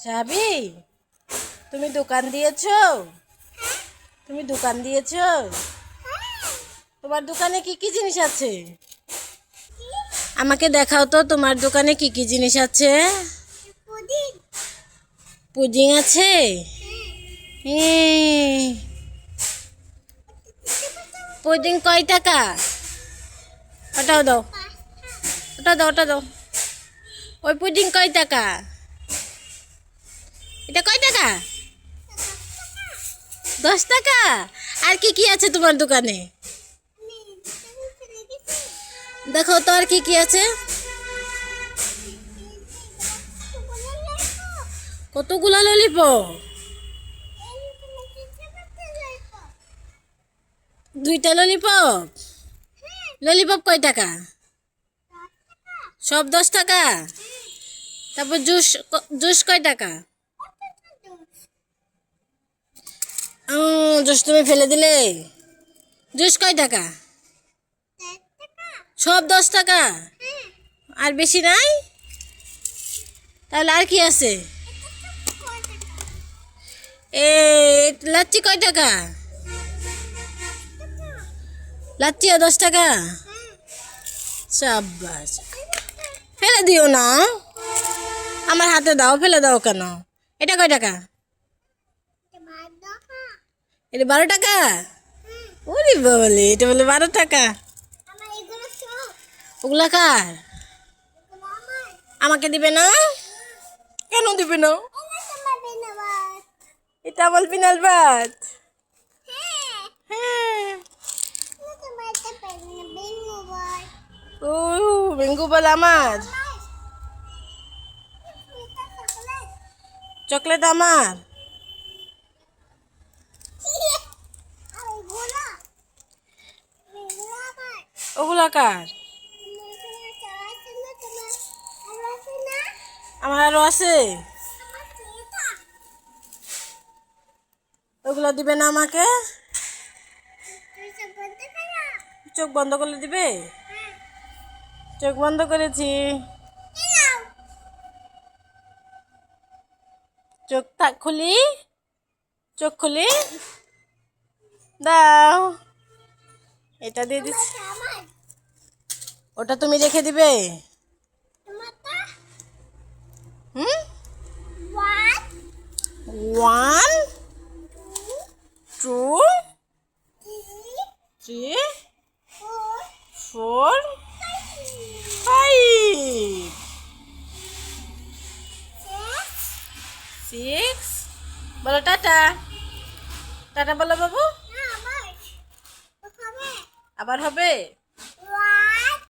সাবি, তুমি দোকান দিয়েছো? তুমি দোকান দিয়েছো? তোমার দোকানে কি কি জিনিস আছে? আমাকে দেখাও তো তোমার দোকানে কি কি জিনিস আছে। পুডিং আছে। পুডিং কয় টাকা? ওটাও দাও, ওটা দাও, ওটা দাও। ওই পুডিং কয় টাকা? এটা কয় টাকা? 10 টাকা। আর কি কি আছে তোমার দোকানে? দেখো তো আর কি কি আছে। কতগুলো ললিপপ? 2টা ললিপপ। ললিপপ কয় টাকা? সব 10 টাকা। তারপর জুস, জুস কয় টাকা? জুস তুমি ফেলে দিলে। জুস কয় টাকা? সব 10 টাকা। আর বেশি নাই? তাহলে আর কি আছে? এ লাচ্ছি কয় টাকা? লাচ্ছিও 10 টাকা। সাব্বাস। ফেলে দিও না, আমার হাতে দাও, ফেলে দাও কেন? এটা কয় টাকা? এটা 12 টাকা। ওরে বলে, এটা বলে 12 টাকা। ওগুলা কার? আমাকে দিবে না? কেন দিবে না? এটা আমার পিনাল ভাত। হ্যাঁ। ও বেঙ্গু বল আমার। চকলেট আমার। ওগুলা কার? আমার আরো আছে। ওগুলা দিবে না আমাকে? চোখ বন্ধ করলে দিবে? চোখ বন্ধ করেছি। চোখ খুলি, চোখ খুলি দাও। এটা দিয়ে দিচ্ছি। ওটা তুমি রেখে দিবে? হুম, 1 2 3 4 5 6। বলো টাটা। টাটা বলো বাবু। আবার হবে।